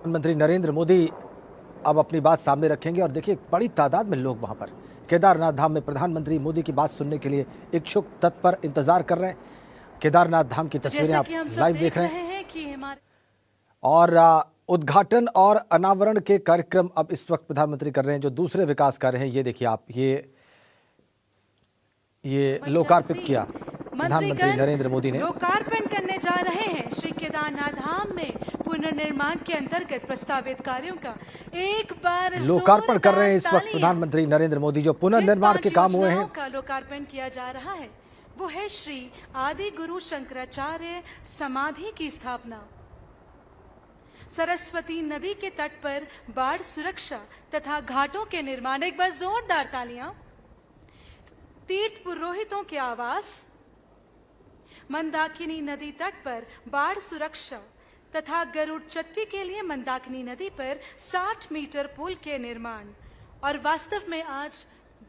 प्रधानमंत्री नरेंद्र मोदी अब अपनी बात सामने रखेंगे और देखिए बड़ी तादाद में लोग वहां पर केदारनाथ धाम में प्रधानमंत्री मोदी की बात सुनने के लिए इच्छुक तत्पर इंतजार कर रहे हैं। केदारनाथ धाम की तस्वीरें आप लाइव देख रहे हैं कि और उद्घाटन और अनावरण के कार्यक्रम अब इस वक्त प्रधानमंत्री कर रहे हैं। जो दूसरे विकास कार्य हैं ये देखिए आप, ये लोकार्पित किया प्रधानमंत्री नरेंद्र मोदी ने। लोकार्पण करने जा रहे हैं श्री केदारनाथ धाम में पुनर्निर्माण के अंतर्गत प्रस्तावित कार्यों का एक बार लोकार्पण कर रहे हैं इस वक्त प्रधानमंत्री नरेंद्र मोदी। जो पुनर्निर्माण के काम हुए हैं का लोकार्पण किया जा रहा है वो है श्री आदि गुरु शंकराचार्य समाधि की स्थापना, सरस्वती नदी के तट पर बाढ़ सुरक्षा तथा घाटों के निर्माण, एक बार जोरदार तालियां, तीर्थ पुरोहितों के आवास, मंदाकिनी नदी तट पर बाढ़ सुरक्षा तथा गरुड़ चट्टी के लिए मंदाकिनी नदी पर 60 मीटर पुल के निर्माण। और वास्तव में आज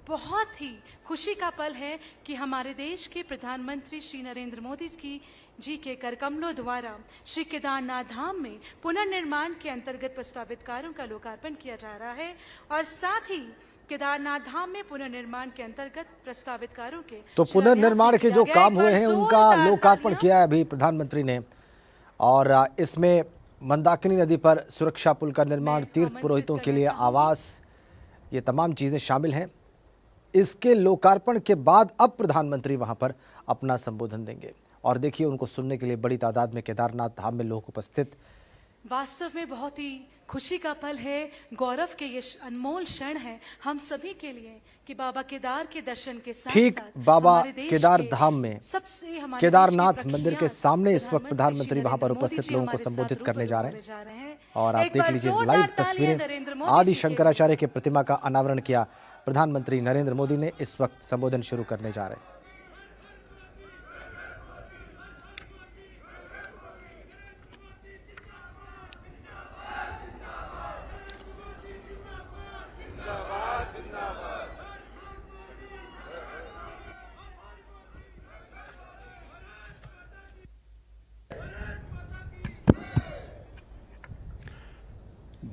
बहुत ही खुशी का पल है कि हमारे देश के प्रधानमंत्री श्री नरेंद्र मोदी जी के करकमलों द्वारा श्री केदारनाथ धाम में पुनर्निर्माण के अंतर्गत प्रस्तावित कार्यों का लोकार्पण किया जा रहा है और साथ ही केदारनाथ धाम में पुनर्निर्माण के अंतर्गत प्रस्तावित कार्यों के तो पुनर्निर्माण के जो काम हुए हैं उनका लोकार्पण किया है अभी प्रधानमंत्री ने। और इसमें मंदाकिनी नदी पर सुरक्षा पुल का निर्माण, तीर्थ पुरोहितों के लिए आवास, ये तमाम चीजें शामिल हैं। इसके लोकार्पण के बाद अब प्रधानमंत्री वहां पर अपना संबोधन देंगे और देखिए उनको सुनने के लिए बड़ी तादाद में केदारनाथ धाम में लोग उपस्थित। वास्तव में बहुत ही खुशी का पल है, गौरव के ये अनमोल क्षण है हम सभी के लिए कि बाबा केदार के दर्शन के साथ ठीक बाबा केदार धाम में केदारनाथ मंदिर के सामने इस वक्त प्रधानमंत्री वहां पर उपस्थित लोगों को संबोधित करने जा रहे हैं। और आप देख लीजिए लाइव तस्वीरें, आदि शंकराचार्य की प्रतिमा का अनावरण किया प्रधानमंत्री नरेंद्र मोदी ने। इस वक्त संबोधन शुरू करने जा रहे हैं।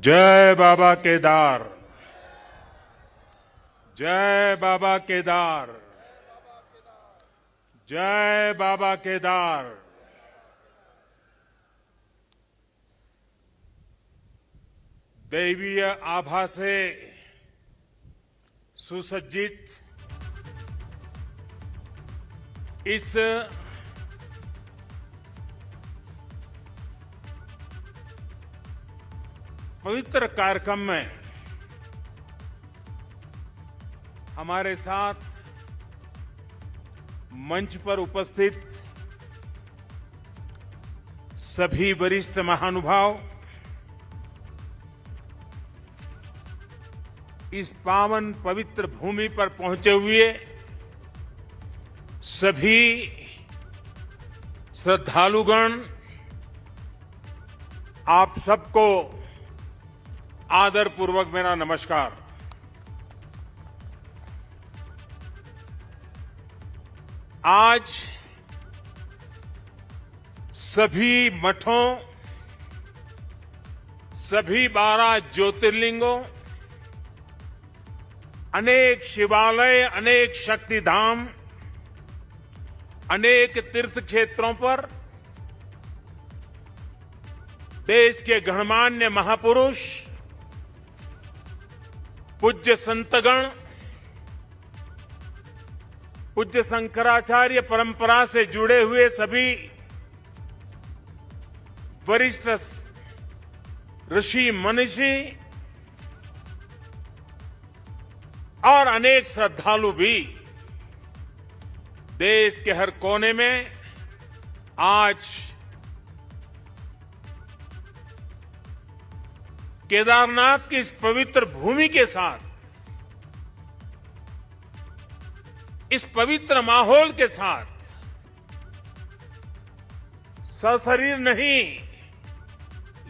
जय बाबा केदार, जय बाबा केदार, जय बाबा केदार। दैवीय आभा से सुसज्जित इस पवित्र कार्यक्रम में हमारे साथ मंच पर उपस्थित सभी वरिष्ठ महानुभाव, इस पावन पवित्र भूमि पर पहुंचे हुए सभी श्रद्धालुगण, आप सबको आदरपूर्वक मेरा नमस्कार। आज सभी मठों, सभी 12 ज्योतिर्लिंगों, अनेक शिवालय, अनेक शक्तिधाम, अनेक तीर्थ क्षेत्रों पर देश के गणमान्य महापुरुष, पूज्य संतगण, पूज्य शंकराचार्य परंपरा से जुड़े हुए सभी वरिष्ठ ऋषि मनीषी और अनेक श्रद्धालु भी देश के हर कोने में आज केदारनाथ की इस पवित्र भूमि के साथ, इस पवित्र माहौल के साथ सशरीर नहीं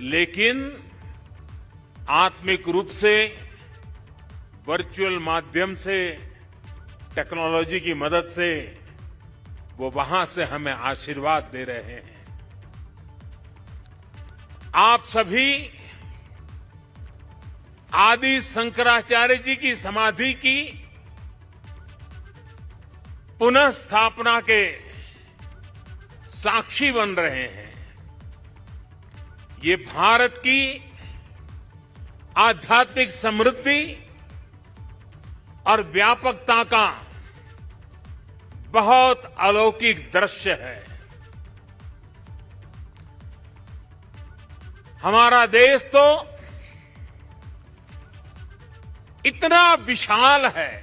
लेकिन आत्मिक रूप से वर्चुअल माध्यम से, टेक्नोलॉजी की मदद से वो वहां से हमें आशीर्वाद दे रहे हैं। आप सभी आदि शंकराचार्य जी की समाधि की पुनः स्थापना के साक्षी बन रहे हैं। ये भारत की आध्यात्मिक समृद्धि और व्यापकता का बहुत अलौकिक दृश्य है। हमारा देश तो इतना विशाल है,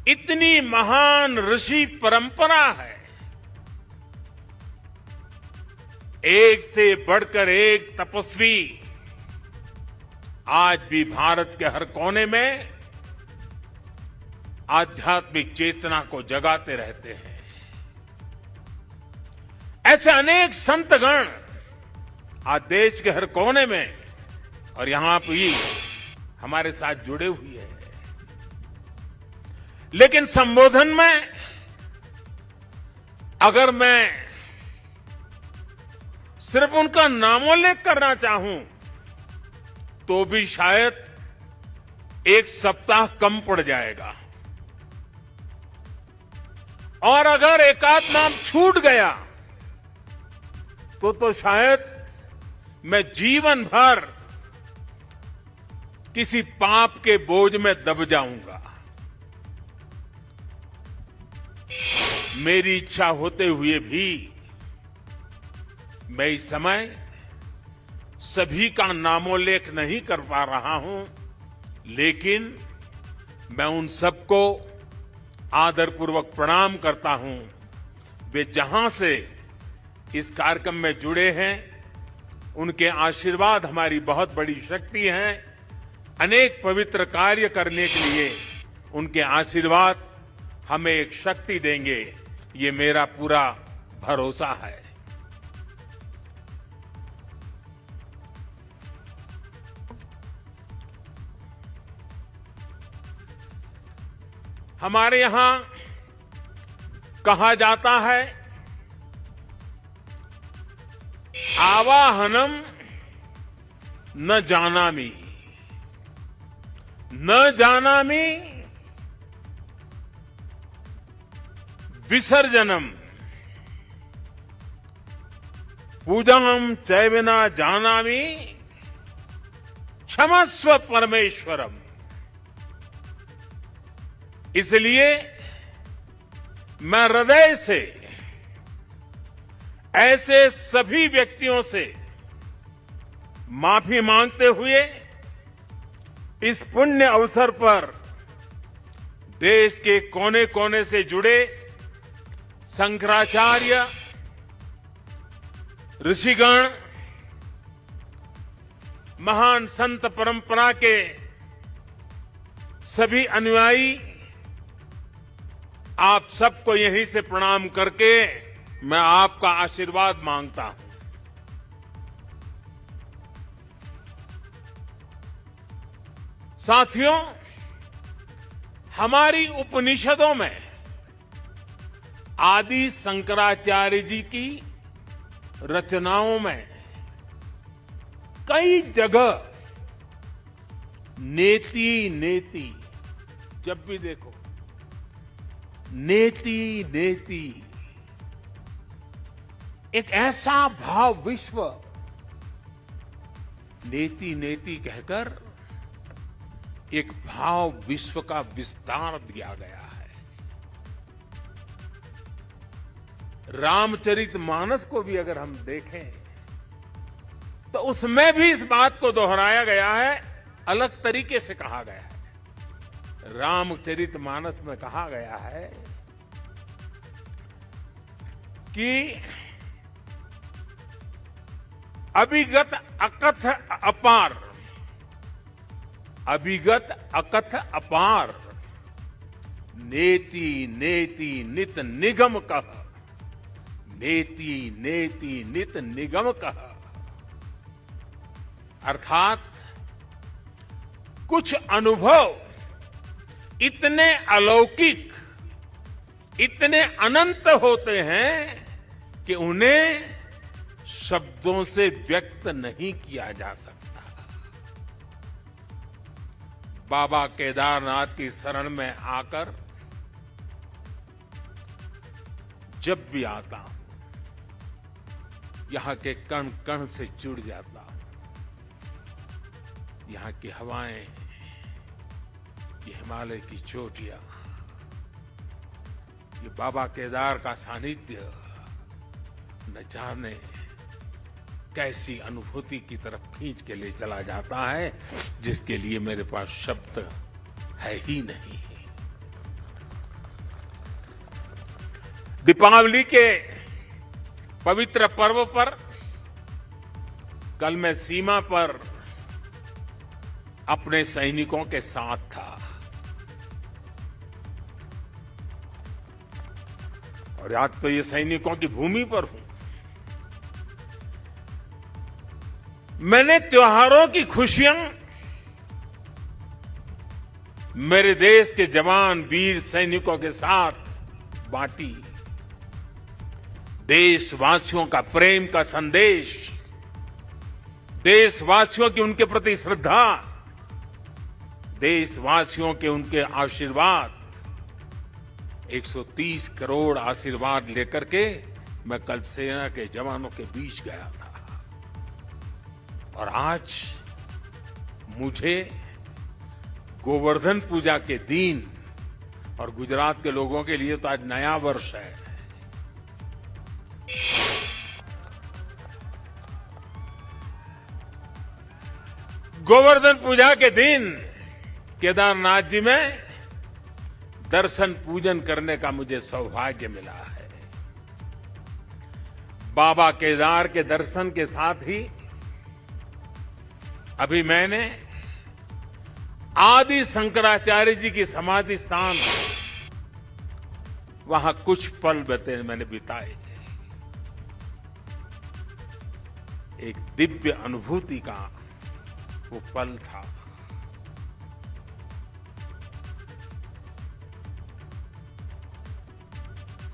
इतनी महान ऋषि परंपरा है, एक से बढ़कर एक तपस्वी आज भी भारत के हर कोने में आध्यात्मिक चेतना को जगाते रहते हैं। ऐसे अनेक संतगण आज देश के हर कोने में और यहां भी हमारे साथ जुड़े हुए हैं। लेकिन संबोधन में अगर मैं सिर्फ उनका नामोल्लेख करना चाहूं तो भी शायद एक सप्ताह कम पड़ जाएगा, और अगर एकाध नाम छूट गया तो शायद मैं जीवन भर किसी पाप के बोझ में दब जाऊंगा। मेरी इच्छा होते हुए भी मैं इस समय सभी का नामोल्लेख नहीं कर पा रहा हूं, लेकिन मैं उन सबको आदरपूर्वक प्रणाम करता हूं। वे जहां से इस कार्यक्रम में जुड़े हैं, उनके आशीर्वाद हमारी बहुत बड़ी शक्ति है। अनेक पवित्र कार्य करने के लिए उनके आशीर्वाद हमें एक शक्ति देंगे, ये मेरा पूरा भरोसा है। हमारे यहां कहा जाता है, आवाहनम न जानामि, न जानामि विसर्जनम, पूजनम चैव न जानामि क्षमस्व परमेश्वरम। इसलिए मैं हृदय से ऐसे सभी व्यक्तियों से माफी मांगते हुए इस पुण्य अवसर पर देश के कोने कोने से जुड़े शंकराचार्य ऋषिगण, महान संत परंपरा के सभी अनुयायी, आप सबको यहीं से प्रणाम करके मैं आपका आशीर्वाद मांगता हूं। साथियों, हमारी उपनिषदों में आदि शंकराचार्य जी की रचनाओं में कई जगह नेति नेति, जब भी देखो नेति नेति, एक ऐसा भाव विश्व नेति नेति कहकर एक भाव विश्व का विस्तार दिया गया है। रामचरितमानस को भी अगर हम देखें तो उसमें भी इस बात को दोहराया गया है, अलग तरीके से कहा गया है। रामचरितमानस में कहा गया है कि अभिगत अकथ अपार, अभिगत अकथ अपार, नेति नेति नित निगम कह, नेति नेति नित निगम कह। अर्थात कुछ अनुभव इतने अलौकिक, इतने अनंत होते हैं कि उन्हें शब्दों से व्यक्त नहीं किया जा सकता। बाबा केदारनाथ की शरण में आकर जब भी आता हूं, यहां के कण कण से जुड़ जाता हूं। यहां की हवाएं, ये हिमालय की चोटियां, ये बाबा केदार का सानिध्य न जाने कैसी अनुभूति की तरफ खींच के ले चला जाता है, जिसके लिए मेरे पास शब्द है ही नहीं। दीपावली के पवित्र पर्व पर कल मैं सीमा पर अपने सैनिकों के साथ था और आज तो ये सैनिकों की भूमि पर हूं। मैंने त्योहारों की खुशियां मेरे देश के जवान वीर सैनिकों के साथ बांटी। देशवासियों का प्रेम का संदेश, देशवासियों की उनके प्रति श्रद्धा, देशवासियों के उनके आशीर्वाद, 130 करोड़ आशीर्वाद लेकर के मैं कल सेना के जवानों के बीच गया था। और आज मुझे गोवर्धन पूजा के दिन, और गुजरात के लोगों के लिए तो आज नया वर्ष है, गोवर्धन पूजा के दिन केदारनाथ जी में दर्शन पूजन करने का मुझे सौभाग्य मिला है। बाबा केदार के दर्शन के साथ ही अभी मैंने आदि शंकराचार्य जी की समाधि स्थान वहां कुछ पल मैंने बिताए। एक दिव्य अनुभूति का वो पल था।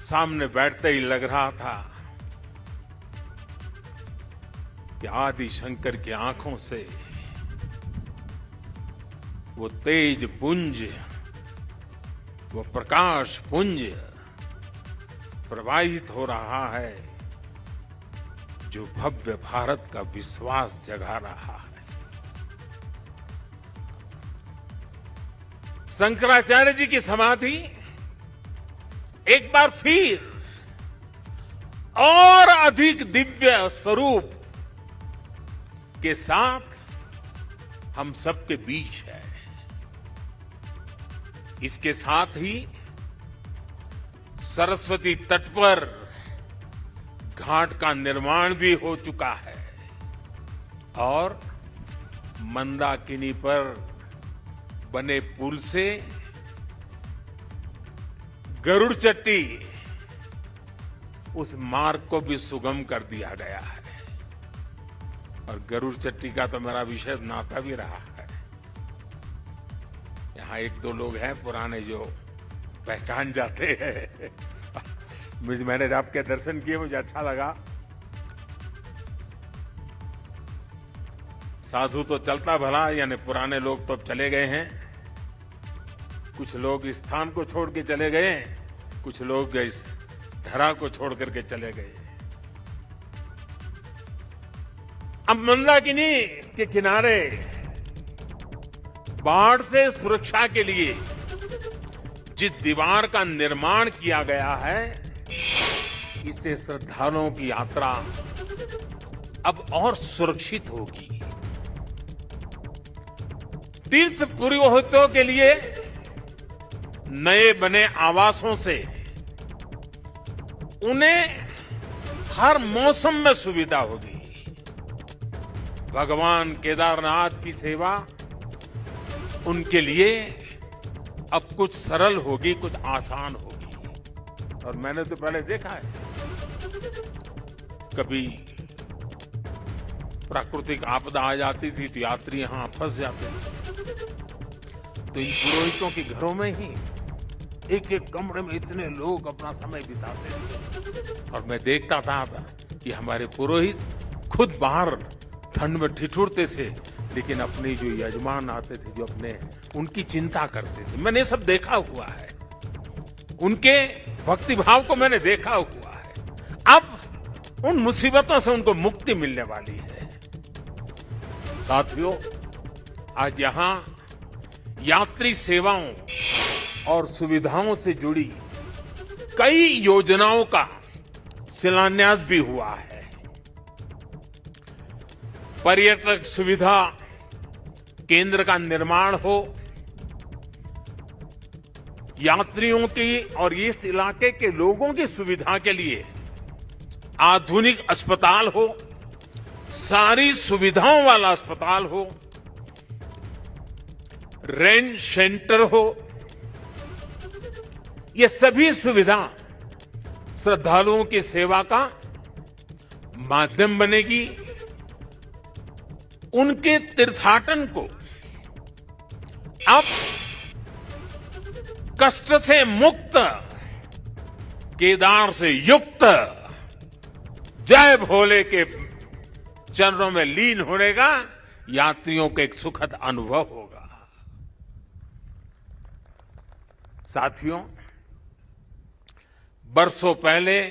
सामने बैठते ही लग रहा था कि आदि शंकर की आंखों से वो तेज पुंज, वो प्रकाश पुंज प्रवाहित हो रहा है, जो भव्य भारत का विश्वास जगा रहा है। शंकराचार्य जी की समाधि एक बार फिर और अधिक दिव्य स्वरूप के साथ हम सबके बीच है। इसके साथ ही सरस्वती तट पर घाट का निर्माण भी हो चुका है और मंदाकिनी पर बने पुल से गरुड़ चट्टी उस मार्ग को भी सुगम कर दिया गया है। और गरुड़ चट्टी का तो मेरा विशेष नाता भी रहा है। यहाँ एक दो लोग हैं पुराने जो पहचान जाते हैं। मैंने आपके दर्शन किए, मुझे अच्छा लगा। साधु तो चलता भला, यानी पुराने लोग तो चले गए हैं। कुछ लोग इस स्थान को छोड़ के चले गए, कुछ लोग इस धरा को छोड़ करके चले गए। अब मंदाकिनी के किनारे बाढ़ से सुरक्षा के लिए जिस दीवार का निर्माण किया गया है, इससे श्रद्धालुओं की यात्रा अब और सुरक्षित होगी। तीर्थ पुरोहितों के लिए नए बने आवासों से उन्हें हर मौसम में सुविधा होगी। भगवान केदारनाथ की सेवा उनके लिए अब कुछ सरल होगी, कुछ आसान होगी। और मैंने तो पहले देखा है, कभी प्राकृतिक आपदा आ जाती थी तो यात्री यहां फंस जाते थे, तो इन पुरोहितों के घरों में ही एक एक कमरे में इतने लोग अपना समय बिताते थे। और मैं देखता था कि हमारे पुरोहित खुद बाहर ठंड में ठिठुरते थे, लेकिन अपने जो यजमान आते थे, जो अपने उनकी चिंता करते थे। मैंने सब देखा हुआ है, उनके भक्ति भाव को मैंने देखा हुआ है। अब उन मुसीबतों से उनको मुक्ति मिलने वाली है। साथियों, आज यहां यात्री सेवाओं और सुविधाओं से जुड़ी कई योजनाओं का शिलान्यास भी हुआ है। पर्यटक सुविधा केंद्र का निर्माण हो, यात्रियों की और इस इलाके के लोगों की सुविधा के लिए आधुनिक अस्पताल हो, सारी सुविधाओं वाला अस्पताल हो, रेंट सेंटर हो, ये सभी सुविधा श्रद्धालुओं की सेवा का माध्यम बनेगी। उनके तीर्थाटन को अब कष्ट से मुक्त, केदार से युक्त, जय भोले के चरणों में लीन होने का यात्रियों को एक सुखद अनुभव होगा। साथियों, बरसों पहले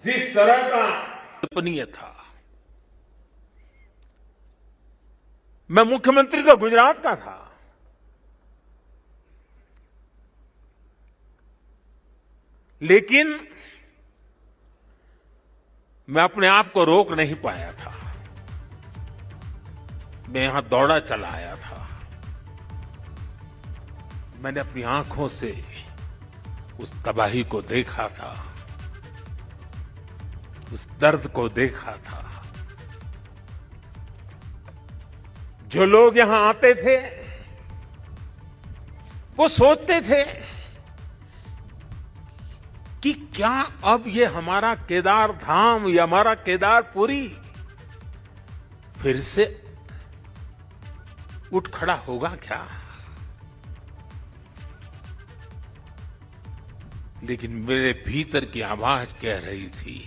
जिस तरह का कल्पनीय था, मैं मुख्यमंत्री तो गुजरात का था, लेकिन मैं अपने आप को रोक नहीं पाया था। मैं यहां दौड़ा चला आया था। मैंने अपनी आंखों से उस तबाही को देखा था, उस दर्द को देखा था। जो लोग यहां आते थे वो सोचते थे कि क्या अब ये हमारा केदार धाम या हमारा केदारपुरी फिर से उठ खड़ा होगा क्या? लेकिन मेरे भीतर की आवाज कह रही थी,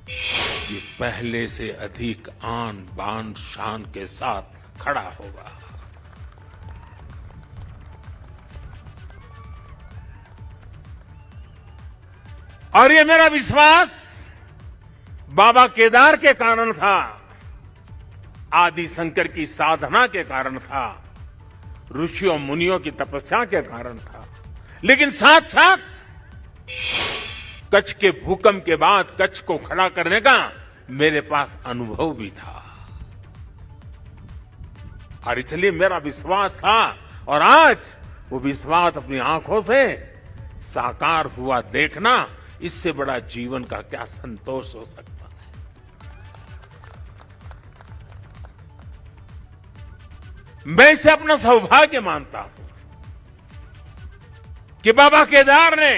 ये पहले से अधिक आन बान शान के साथ खड़ा होगा। और ये मेरा विश्वास बाबा केदार के कारण था, आदि शंकर की साधना के कारण था, ऋषियों मुनियों की तपस्या के कारण था, लेकिन साथ साथ कच्छ के भूकंप के बाद कच्छ को खड़ा करने का मेरे पास अनुभव भी था। और इसलिए मेरा विश्वास था, और आज वो विश्वास अपनी आंखों से साकार हुआ देखना, इससे बड़ा जीवन का क्या संतोष हो सकता है। मैं इसे अपना सौभाग्य मानता हूं कि बाबा केदार ने,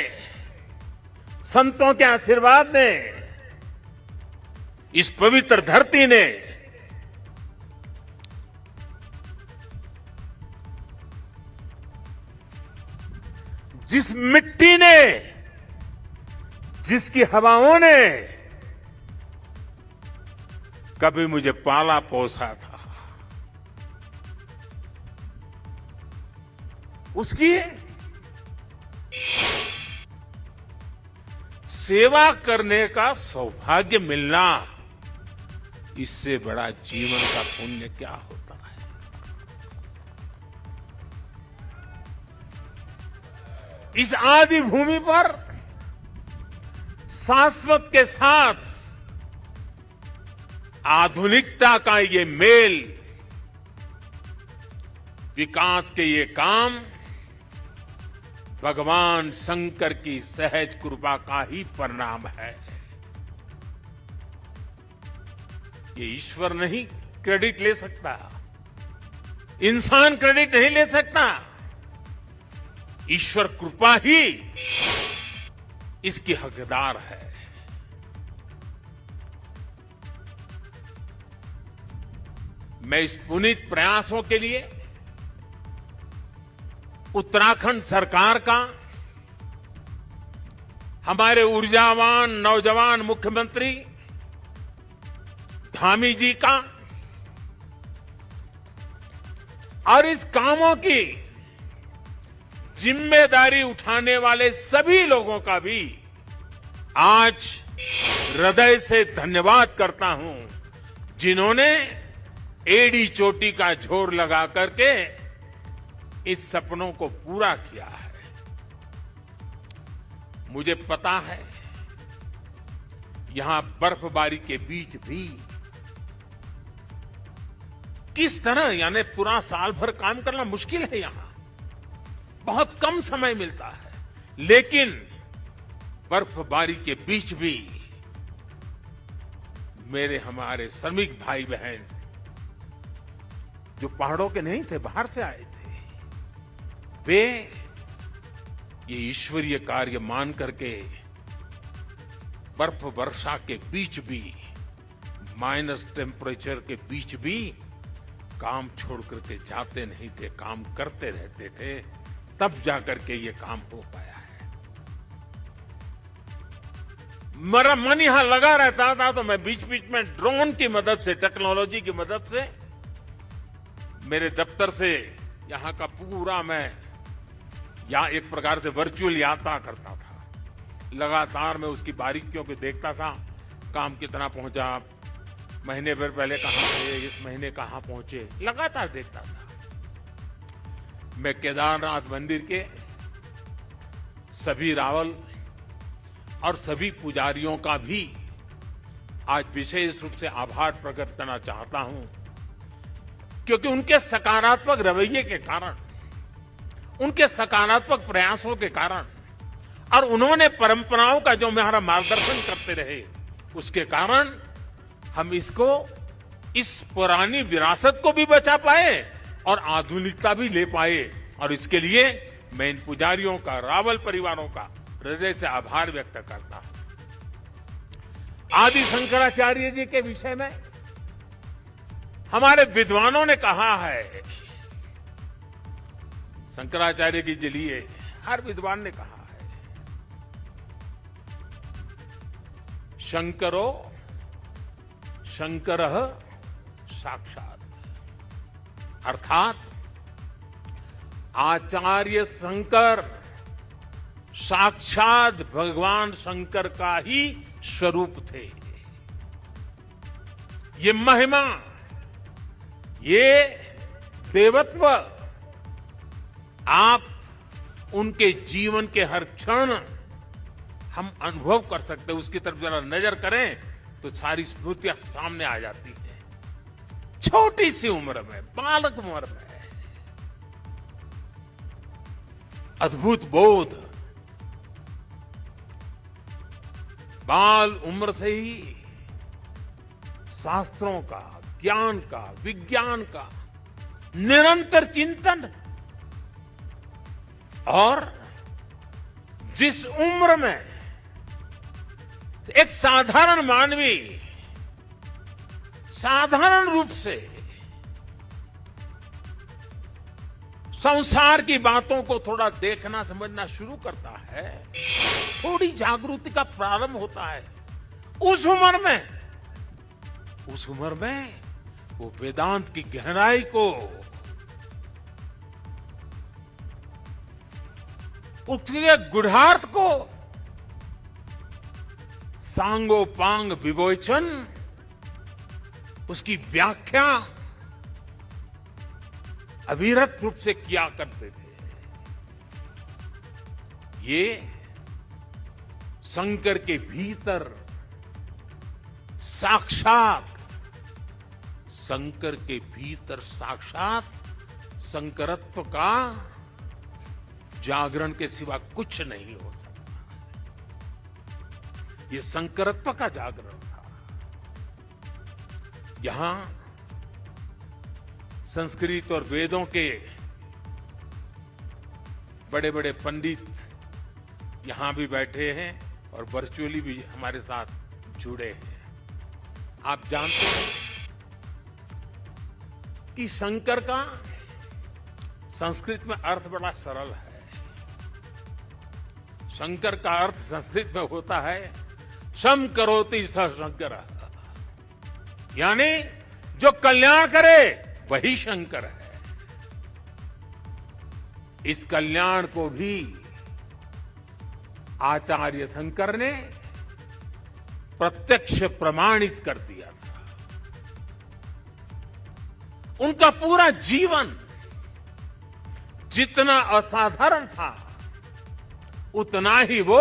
संतों के आशीर्वाद ने, इस पवित्र धरती ने जिस मिट्टी ने, जिसकी हवाओं ने कभी मुझे पाला पोसा था, उसकी सेवा करने का सौभाग्य मिलना, इससे बड़ा जीवन का पुण्य क्या होता है। इस आदि भूमि पर शाश्वत के साथ आधुनिकता का ये मेल, विकास के ये काम भगवान शंकर की सहज कृपा का ही परिणाम है। ये ईश्वर नहीं क्रेडिट ले सकता, इंसान क्रेडिट नहीं ले सकता, ईश्वर कृपा ही इसकी हकदार है। मैं इस पुनीत प्रयासों के लिए उत्तराखंड सरकार का, हमारे ऊर्जावान नौजवान मुख्यमंत्री धामी जी का और इस कामों की जिम्मेदारी उठाने वाले सभी लोगों का भी आज हृदय से धन्यवाद करता हूं, जिन्होंने एड़ी चोटी का जोर लगा करके इस सपनों को पूरा किया है। मुझे पता है यहां बर्फबारी के बीच भी किस तरह, यानी पूरा साल भर काम करना मुश्किल है, यहां बहुत कम समय मिलता है, लेकिन बर्फबारी के बीच भी मेरे हमारे श्रमिक भाई बहन जो पहाड़ों के नहीं थे, बाहर से आए थे, वे ये ईश्वरीय कार्य मान करके बर्फ वर्षा के बीच भी, माइनस टेम्परेचर के बीच भी काम छोड़ करके जाते नहीं थे, काम करते रहते थे, तब जाकर के ये काम हो पाया है। मेरा मन यहां लगा रहता था, तो मैं बीच बीच में ड्रोन की मदद से, टेक्नोलॉजी की मदद से, मेरे दफ्तर से यहां का पूरा मैं एक प्रकार से वर्चुअल यात्रा करता था। लगातार मैं उसकी बारीकियों को देखता था, काम कितना पहुंचा, महीने भर पहले कहां थे, इस महीने कहां पहुंचे, लगातार देखता था। मैं केदारनाथ मंदिर के सभी रावल और सभी पुजारियों का भी आज विशेष रूप से आभार प्रकट करना चाहता हूं, क्योंकि उनके सकारात्मक रवैये के कारण, उनके सकारात्मक प्रयासों के कारण और उन्होंने परंपराओं का जो हमारा मार्गदर्शन करते रहे, उसके कारण हम इस पुरानी विरासत को भी बचा पाए और आधुनिकता भी ले पाए। और इसके लिए मैं इन पुजारियों का, रावल परिवारों का हृदय से आभार व्यक्त करता हूं। आदि शंकराचार्य जी के विषय में हमारे विद्वानों ने कहा है, शंकराचार्य के लिए हर विद्वान ने कहा है, शंकरो शंकरः साक्षात, अर्थात आचार्य शंकर साक्षात भगवान शंकर का ही स्वरूप थे। ये महिमा, ये देवत्व आप उनके जीवन के हर क्षण हम अनुभव कर सकते हैं। उसकी तरफ जरा नजर करें तो सारी स्मृतियां सामने आ जाती है। छोटी सी उम्र में, बालक उम्र में अद्भुत बोध, बाल उम्र से ही शास्त्रों का, ज्ञान का, विज्ञान का निरंतर चिंतन, और जिस उम्र में एक साधारण मानवी साधारण रूप से संसार की बातों को थोड़ा देखना समझना शुरू करता है, थोड़ी जागृति का प्रारंभ होता है, उस उम्र में वो वेदांत की गहराई को, उसके गुढ़ार्थ को, सांगो पांग विवेचन, उसकी व्याख्या अविरत रूप से किया करते थे। ये शंकर के भीतर साक्षात, शंकर के भीतर साक्षात शंकरत्व का जागरण के सिवा कुछ नहीं हो सकता। ये शंकरत्व का जागरण था। यहां संस्कृत और वेदों के बड़े बड़े पंडित यहां भी बैठे हैं और वर्चुअली भी हमारे साथ जुड़े हैं। आप जानते हैं कि शंकर का संस्कृत में अर्थ बड़ा सरल है। शंकर का अर्थ संस्कृत में होता है शम करोति स शंकर, यानी जो कल्याण करे वही शंकर है। इस कल्याण को भी आचार्य शंकर ने प्रत्यक्ष प्रमाणित कर दिया था। उनका पूरा जीवन जितना असाधारण था उतना ही वो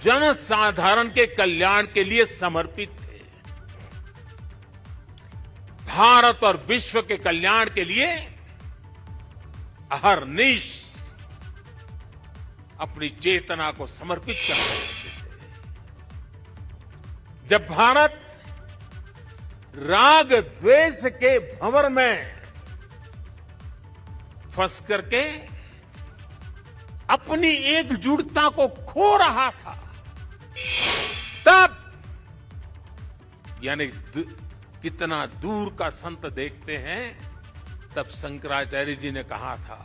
जनसाधारण के कल्याण के लिए समर्पित थे। भारत और विश्व के कल्याण के लिए अहरनिश अपनी चेतना को समर्पित कर रहे थे। जब भारत राग द्वेष के भंवर में फंस करके अपनी एकजुटता को खो रहा था, तब यानी कितना दूर का संत देखते हैं, तब शंकराचार्य जी ने कहा था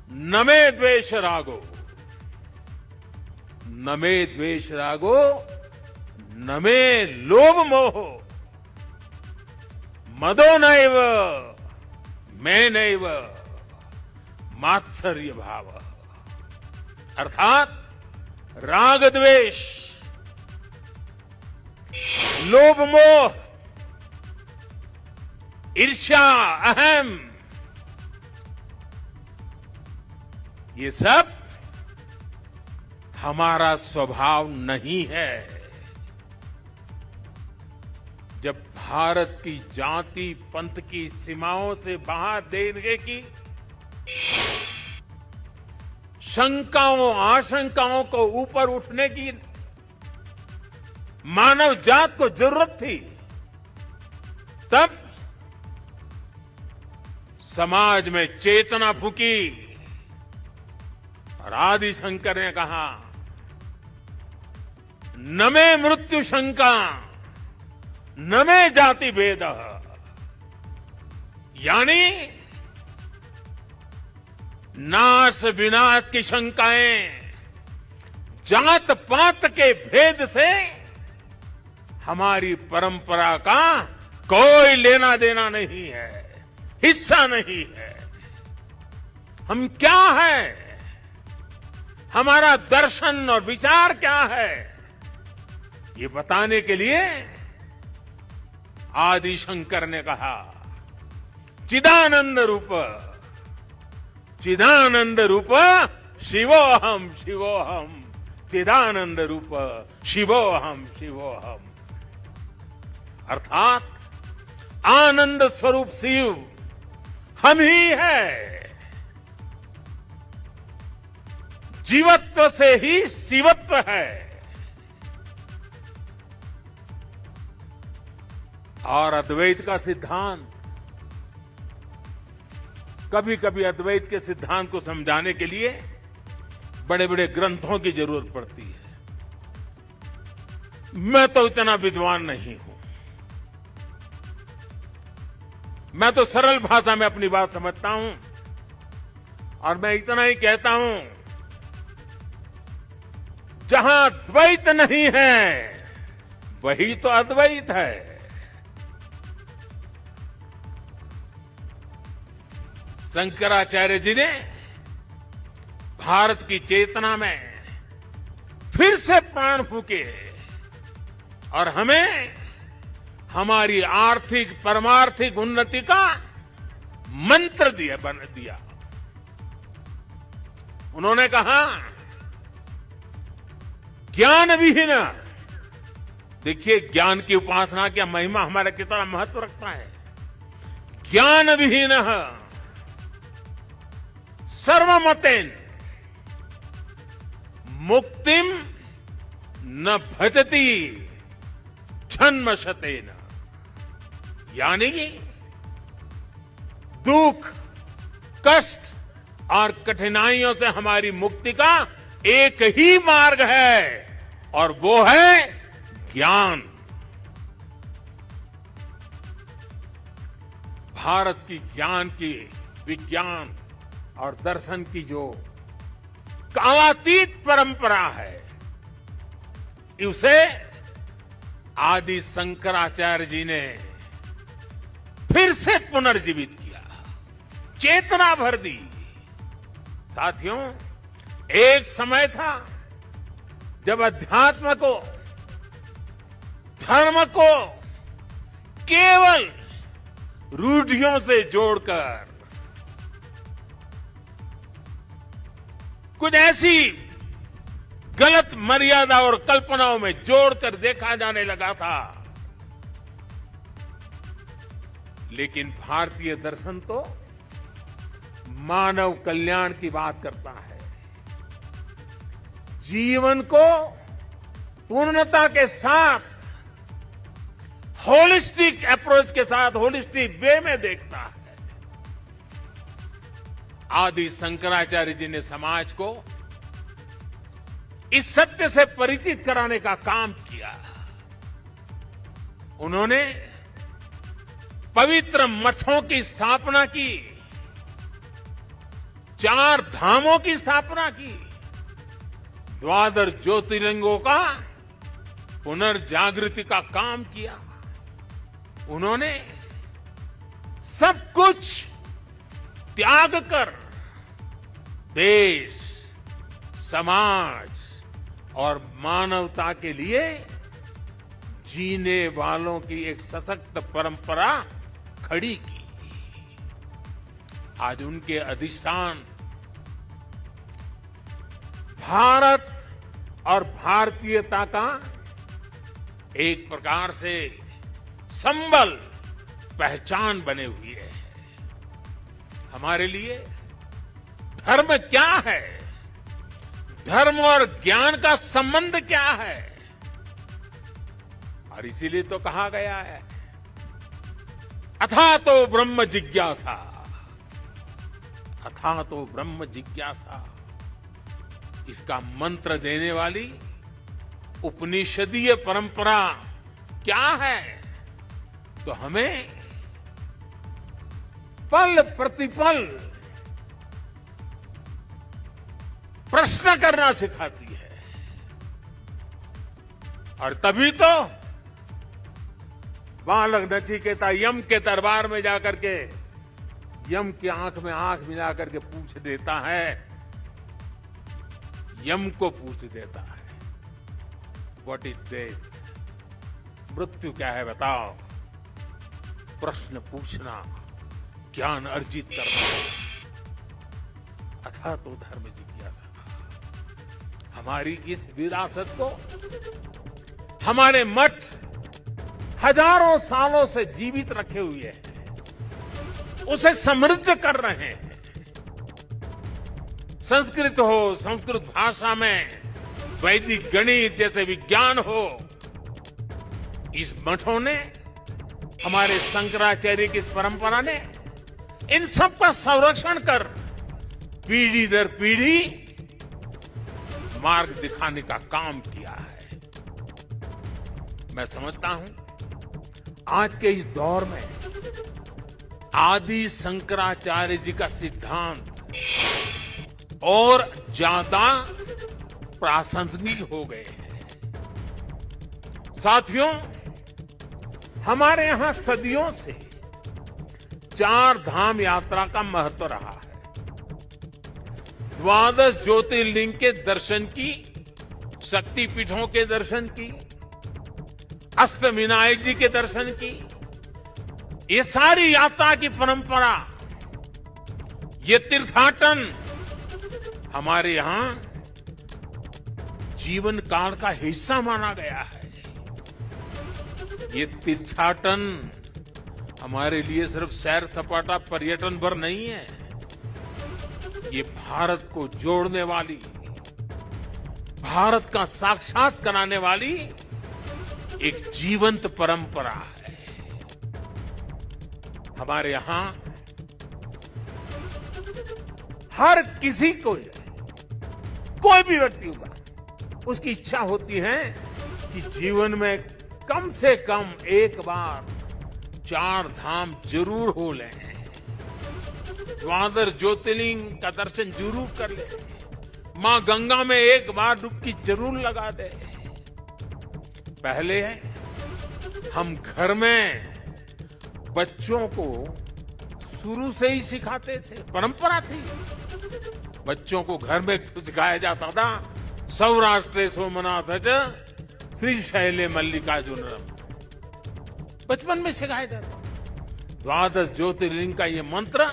न मे द्वेष रागो, न मे द्वेष रागो, न मे लोभ मोह, मदो नैव मैं नैव मात्सर्य भाव। अर्थात राग द्वेष, लोभ मोह, ईर्ष्या, अहम, ये सब हमारा स्वभाव नहीं है। जब भारत की जाति पंथ की सीमाओं से बाहर देने की शंकाओं आशंकाओं को ऊपर उठने की मानव जात को जरूरत थी, तब समाज में चेतना फूकी और आदि शंकर ने कहा न मे मृत्यु शंका न मे जाति भेद, यानी नाश विनाश की शंकाएं जात पात के भेद से हमारी परंपरा का कोई लेना देना नहीं है, हिस्सा नहीं है। हम क्या है, हमारा दर्शन और विचार क्या है, ये बताने के लिए आदि शंकर ने कहा चिदानंद रूप, चिदानंद रूप शिवोहम शिवोहम, चिदानंद रूप शिवोहम शिवोहम। अर्थात आनंद स्वरूप शिव हम ही है। जीवत्व से ही शिवत्व है। और अद्वैत का सिद्धांत, कभी कभी अद्वैत के सिद्धांत को समझाने के लिए बड़े बड़े ग्रंथों की जरूरत पड़ती है। मैं तो इतना विद्वान नहीं हूं, मैं तो सरल भाषा में अपनी बात समझता हूं और मैं इतना ही कहता हूं, जहां द्वैत नहीं है वही तो अद्वैत है। शंकराचार्य जी ने भारत की चेतना में फिर से प्राण फूके और हमें हमारी आर्थिक परमार्थिक उन्नति का मंत्र दिया। उन्होंने कहा ज्ञान विहीन, देखिए ज्ञान की उपासना क्या महिमा हमारा कितना महत्व रखता है। ज्ञान विहीन सर्वमतेन मुक्तिम न भजति जन्मशतेन, यानी कि दुख कष्ट और कठिनाइयों से हमारी मुक्ति का एक ही मार्ग है और वो है ज्ञान। भारत की ज्ञान की, विज्ञान और दर्शन की जो कालातीत परंपरा है, उसे आदि शंकराचार्य जी ने फिर से पुनर्जीवित किया, चेतना भर दी। साथियों, एक समय था जब अध्यात्म को, धर्म को केवल रूढ़ियों से जोड़कर, कुछ ऐसी गलत मर्यादा और कल्पनाओं में जोड़कर देखा जाने लगा था। लेकिन भारतीय दर्शन तो मानव कल्याण की बात करता है, जीवन को पूर्णता के साथ, होलिस्टिक अप्रोच के साथ, होलिस्टिक वे में देखता है। आदि शंकराचार्य जी ने समाज को इस सत्य से परिचित कराने का काम किया। उन्होंने पवित्र मठों की स्थापना की, 4 धामों की स्थापना की, 12 ज्योतिर्लिंगों का पुनर्जागृति का काम किया। उन्होंने सब कुछ त्याग कर देश, समाज और मानवता के लिए जीने वालों की एक सशक्त परंपरा खड़ी की। आज उनके अधिष्ठान भारत और भारतीयता का एक प्रकार से संबल, पहचान बने हुए हैं। हमारे लिए धर्म क्या है, धर्म और ज्ञान का संबंध क्या है, और इसीलिए तो कहा गया है, अथा तो ब्रह्म जिज्ञासा, अथा तो ब्रह्म जिज्ञासा। इसका मंत्र देने वाली उपनिषदीय परंपरा क्या है? तो हमें पल प्रतिपल प्रश्न करना सिखाती है। और तभी तो बालक नचिकेता यम के दरबार में जाकर के यम की आंख में आंख मिला करके पूछ देता है, यम को पूछ देता है, व्हाट इज डेथ? मृत्यु क्या है बताओ? प्रश्न पूछना, ज्ञान अर्जित करना, अथा तो धर्म जिज्ञासा। हमारी इस विरासत को हमारे मठ हजारों सालों से जीवित रखे हुए हैं, उसे समृद्ध कर रहे हैं। संस्कृत हो, संस्कृत भाषा में वैदिक गणित जैसे विज्ञान हो, इस मठों ने, हमारे शंकराचार्य की इस परंपरा ने इन सब का संरक्षण कर पीढ़ी दर पीढ़ी मार्ग दिखाने का काम किया है। मैं समझता हूं आज के इस दौर में आदि शंकराचार्य जी का सिद्धांत और ज्यादा प्रासंगिक हो गए हैं। साथियों, हमारे यहां सदियों से 4 धाम यात्रा का महत्व रहा है। 12 ज्योतिर्लिंग के दर्शन की, शक्तिपीठों के दर्शन की, अष्टविनायक जी के दर्शन की, ये सारी यात्रा की परंपरा, ये तीर्थाटन हमारे यहां जीवन काल का हिस्सा माना गया है। ये तीर्थाटन हमारे लिए सिर्फ सैर सपाटा पर्यटन भर नहीं है, ये भारत को जोड़ने वाली, भारत का साक्षात कराने वाली एक जीवंत परंपरा है। हमारे यहां हर किसी को, कोई भी व्यक्ति होगा, उसकी इच्छा होती है कि जीवन में कम से कम एक बार चार धाम जरूर हो लें, द्वादश ज्योतिर्लिंग का दर्शन जरूर कर लें, मां गंगा में एक बार डुबकी जरूर लगा दे। पहले हम घर में बच्चों को शुरू से ही सिखाते थे, परंपरा थी। बच्चों को घर में सिखाया जाता था, सौराष्ट्रे सोमनाथ च श्रीशैले मल्लिकार्जुनम, बचपन में सिखाया जाता। द्वादश ज्योतिर्लिंग का ये मंत्र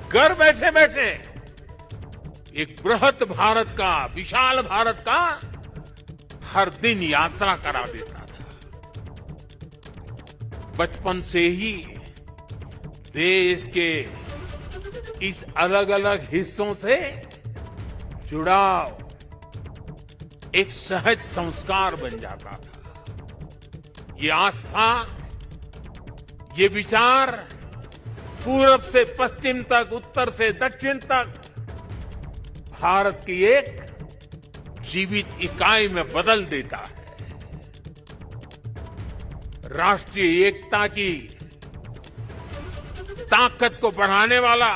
घर बैठे बैठे एक बृहत भारत का, विशाल भारत का हर दिन यात्रा करा देता था। बचपन से ही देश के इस अलग अलग हिस्सों से जुड़ाव एक सहज संस्कार बन जाता था। ये आस्था, ये विचार पूरब से पश्चिम तक, उत्तर से दक्षिण तक भारत की एक जीवित इकाई में बदल देता है। राष्ट्रीय एकता की ताकत को बढ़ाने वाला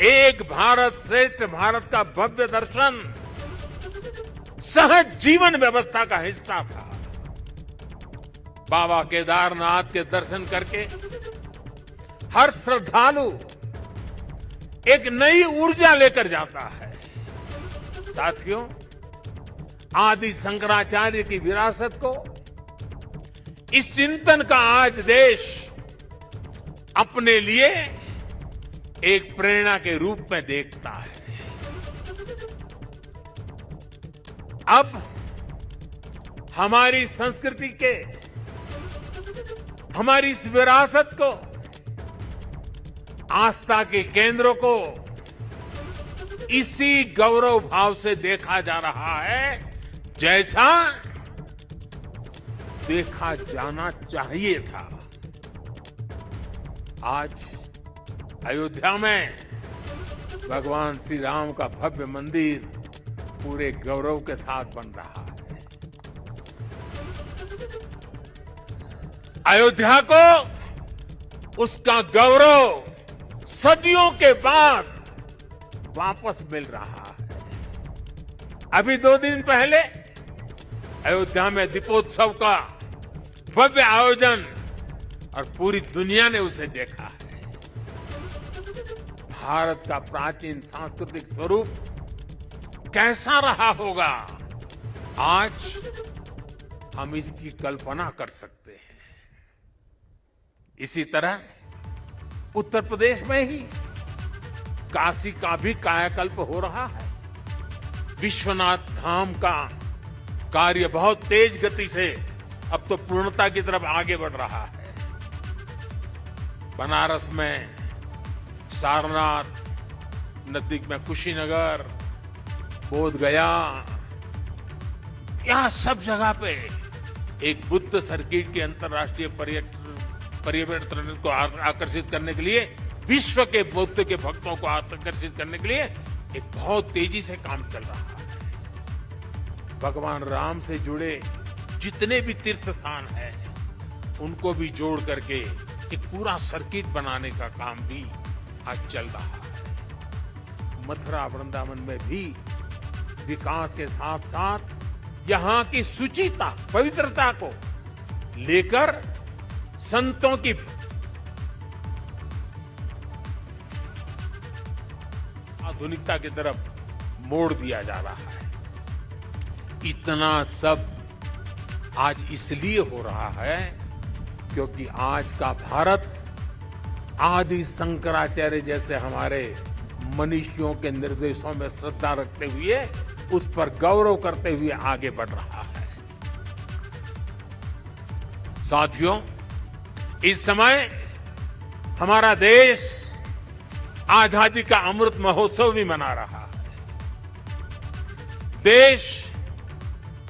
एक भारत श्रेष्ठ भारत का भव्य दर्शन सहज जीवन व्यवस्था का हिस्सा था। बाबा केदारनाथ के दर्शन करके हर श्रद्धालु एक नई ऊर्जा लेकर जाता है। साथियों, आदि शंकराचार्य की विरासत को, इस चिंतन का आज देश अपने लिए एक प्रेरणा के रूप में देखता है। अब हमारी संस्कृति के, हमारी इस विरासत को, आस्था के केंद्रों को इसी गौरव भाव से देखा जा रहा है जैसा देखा जाना चाहिए था। आज अयोध्या में भगवान श्री राम का भव्य मंदिर पूरे गौरव के साथ बन रहा है। अयोध्या को उसका गौरव सदियों के बाद वापस मिल रहा है। अभी 2 दिन पहले अयोध्या में दीपोत्सव का भव्य आयोजन और पूरी दुनिया ने उसे देखा है। भारत का प्राचीन सांस्कृतिक स्वरूप कैसा रहा होगा, आज हम इसकी कल्पना कर सकते हैं। इसी तरह उत्तर प्रदेश में ही काशी का भी कायाकल्प हो रहा है। विश्वनाथ धाम का कार्य बहुत तेज गति से अब तो पूर्णता की तरफ आगे बढ़ रहा है। बनारस में सारनाथ, नजदीक में कुशीनगर, बोध गया, यहां सब जगह पे एक बुद्ध सर्किट के अंतर्राष्ट्रीय पर्यटन को आकर्षित करने के लिए, विश्व के बुद्ध के भक्तों को आकर्षित करने के लिए एक बहुत तेजी से काम चल रहा है। भगवान राम से जुड़े जितने भी तीर्थ स्थान हैं, उनको भी जोड़ करके एक पूरा सर्किट बनाने का काम भी आज चल रहा है। मथुरा वृंदावन में भी विकास के साथ साथ यहाँ की शुचिता, पवित्रता को लेकर संतों की आधुनिकता की तरफ मोड़ दिया जा रहा है। इतना सब आज इसलिए हो रहा है क्योंकि आज का भारत आदि शंकराचार्य जैसे हमारे मनीषियों के निर्देशों में श्रद्धा रखते हुए, उस पर गौरव करते हुए आगे बढ़ रहा है। साथियों, इस समय हमारा देश आजादी का अमृत महोत्सव भी मना रहा है। देश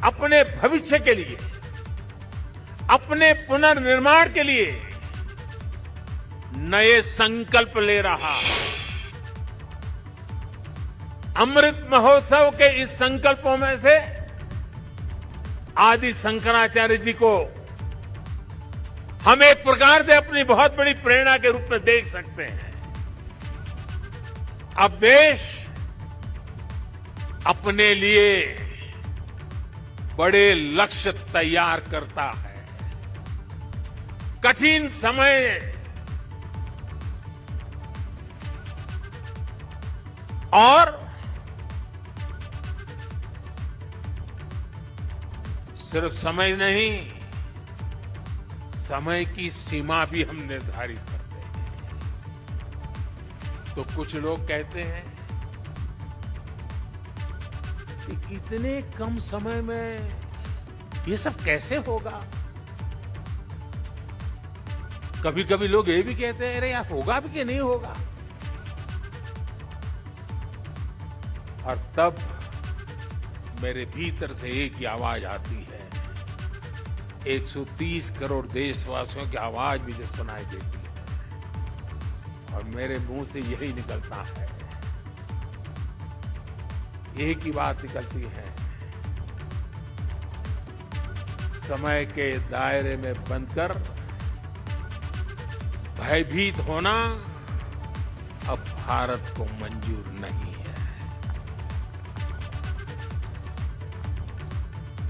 अपने भविष्य के लिए, अपने पुनर्निर्माण के लिए नए संकल्प ले रहा है। अमृत महोत्सव के इस संकल्पों में से आदि शंकराचार्य जी को हम एक प्रकार से अपनी बहुत बड़ी प्रेरणा के रूप में देख सकते हैं। अब देश अपने लिए बड़े लक्ष्य तैयार करता है। कठिन समय और सिर्फ समय नहीं, समय की सीमा भी हम निर्धारित करते हैं। तो कुछ लोग कहते हैं कि इतने कम समय में ये सब कैसे होगा। कभी कभी लोग ये भी कहते हैं अरे यार होगा भी कि नहीं होगा। और तब मेरे भीतर से एक ही आवाज आती है, 130 करोड़ देशवासियों की आवाज भी जब सुनाई देती है और मेरे मुंह से यही निकलता है, एक ही बात निकलती है, समय के दायरे में बंधकर भयभीत होना अब भारत को मंजूर नहीं है।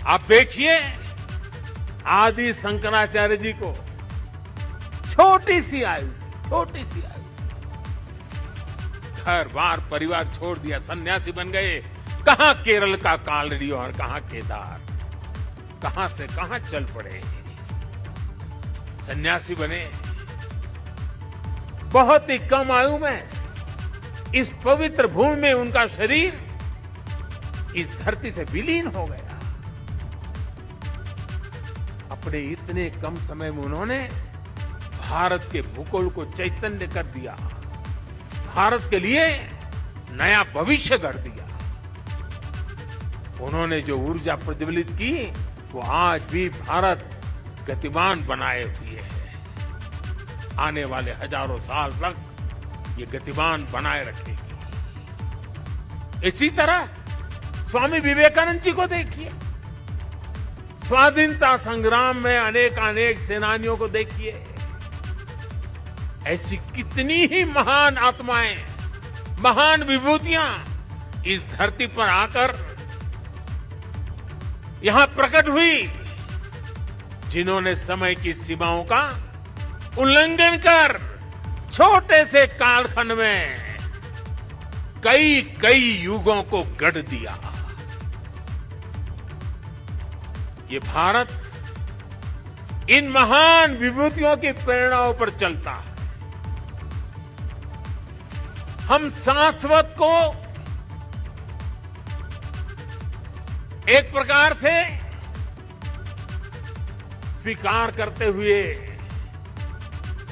आप देखिए आदि शंकराचार्य जी को छोटी सी आयु थी, घर बार परिवार छोड़ दिया, सन्यासी बन गए। कहां केरल का कालड़ी और कहां केदार, कहां से कहां चल पड़े, सन्यासी बने। बहुत ही कम आयु में इस पवित्र भूमि में उनका शरीर इस धरती से विलीन हो गया। अपने इतने कम समय में उन्होंने भारत के भूगोल को चैतन्य कर दिया, भारत के लिए नया भविष्य गढ़ दिया। उन्होंने जो ऊर्जा प्रज्वलित की वो आज भी भारत गतिमान बनाए हुए है। आने वाले हजारों साल तक ये गतिमान बनाए रखेगी। इसी तरह स्वामी विवेकानंद जी को देखिए, स्वाधीनता संग्राम में अनेक सेनानियों को देखिए। ऐसी कितनी ही महान आत्माएं, महान विभूतियां इस धरती पर आकर यहां प्रकट हुई, जिन्होंने समय की सीमाओं का उल्लंघन कर छोटे से कालखंड में कई युगों को गढ़ दिया। ये भारत इन महान विभूतियों की प्रेरणाओं पर चलता है। हम शाश्वत को एक प्रकार से स्वीकार करते हुए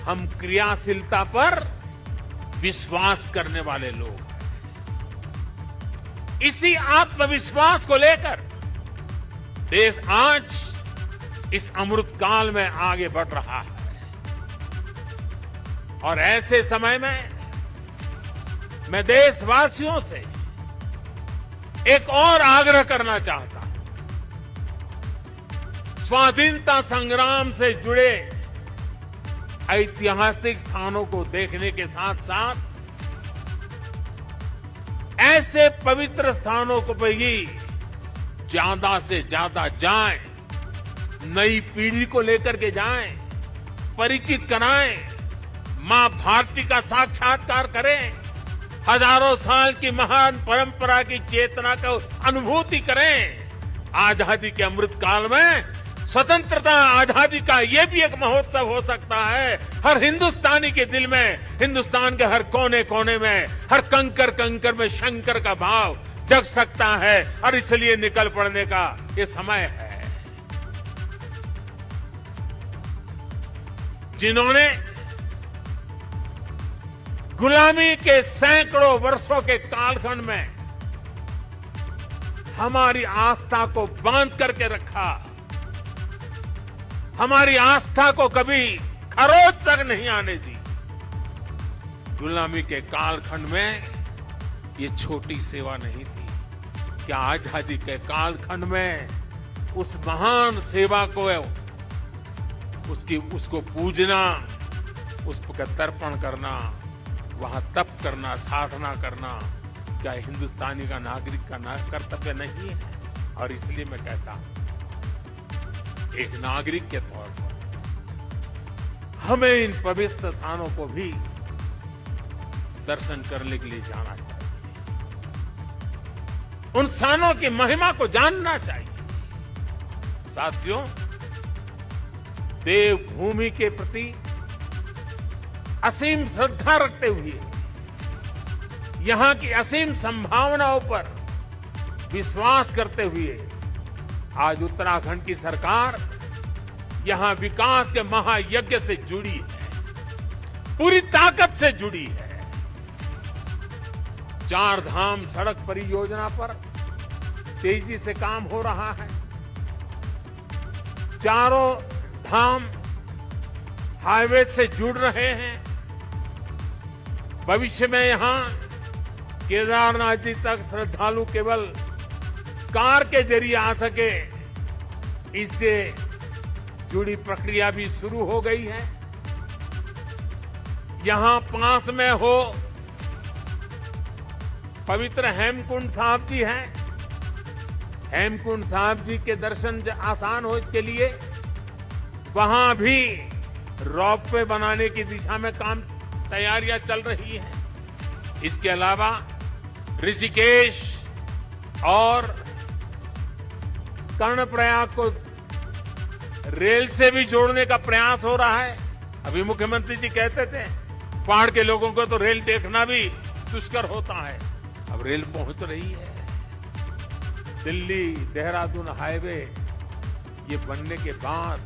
हम क्रियाशीलता पर विश्वास करने वाले लोग हैं। इसी आत्मविश्वास को लेकर देश आज इस अमृत काल में आगे बढ़ रहा है। और ऐसे समय में मैं देशवासियों से एक और आग्रह करना चाहता हूं। स्वाधीनता संग्राम से जुड़े ऐतिहासिक स्थानों को देखने के साथ साथ ऐसे पवित्र स्थानों को भी ज्यादा से ज्यादा जाएं, नई पीढ़ी को लेकर के जाएं, परिचित कराएं, मां भारती का साक्षात्कार करें, हजारों साल की महान परंपरा की चेतना को अनुभूति करें। आजादी के अमृत काल में स्वतंत्रता आजादी का ये भी एक महोत्सव हो सकता है। हर हिंदुस्तानी के दिल में, हिंदुस्तान के हर कोने कोने में, हर कंकर कंकर में शंकर का भाव जग सकता है। और इसलिए निकल पड़ने का ये समय है। जिन्होंने गुलामी के सैकड़ों वर्षों के कालखंड में हमारी आस्था को बांध करके रखा, हमारी आस्था को कभी खरोच तक नहीं आने दी। गुलामी के कालखंड में ये छोटी सेवा नहीं थी। क्या आजादी के कालखंड में उस महान सेवा को उसको पूजना, उस पर तर्पण करना, वहां तप करना, साधना करना, क्या हिंदुस्तानी का नागरिक का कर्तव्य नहीं है? और इसलिए मैं कहता हूं, एक नागरिक के तौर पर हमें इन पवित्र स्थानों को भी दर्शन करने के लिए जाना चाहिए, उन स्थानों की महिमा को जानना चाहिए। साथियों, देवभूमि के प्रति असीम श्रद्धा रखते हुए, यहां की असीम संभावनाओं पर विश्वास करते हुए आज उत्तराखंड की सरकार यहां विकास के महायज्ञ से जुड़ी है, पूरी ताकत से जुड़ी है। 4 धाम सड़क परियोजना पर तेजी से काम हो रहा है। चारों धाम हाईवे से जुड़ रहे हैं। भविष्य में यहां केदारनाथ जी तक श्रद्धालु केवल कार के जरिए आ सके, इससे जुड़ी प्रक्रिया भी शुरू हो गई है। यहां पास में हो पवित्र हेमकुंड साहब जी हैं। हेमकुंड साहब जी के दर्शन आसान हो, इसके लिए वहां भी रोपवे बनाने की दिशा में तैयारियां चल रही हैं। इसके अलावा ऋषिकेश और कर्णप्रयाग को रेल से भी जोड़ने का प्रयास हो रहा है। अभी मुख्यमंत्री जी कहते थे पहाड़ के लोगों को तो रेल देखना भी दुष्कर होता है, अब रेल पहुंच रही है। दिल्ली देहरादून हाईवे ये बनने के बाद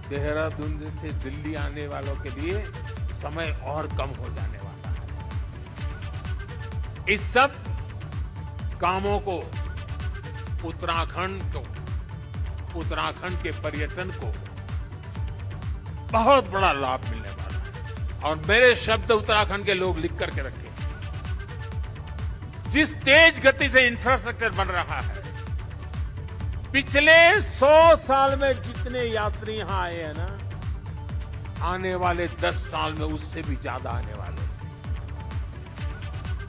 देहरादून से दिल्ली आने वालों के लिए समय और कम हो जाने वाला है। इस सब कामों को उत्तराखंड के पर्यटन को बहुत बड़ा लाभ मिलने वाला है। और मेरे शब्द उत्तराखंड के लोग लिख करके रखे, जिस तेज गति से इंफ्रास्ट्रक्चर बन रहा है, पिछले 100 साल में जितने यात्री यहां आए हैं ना, आने वाले 10 साल में उससे भी ज्यादा आने वाले हैं।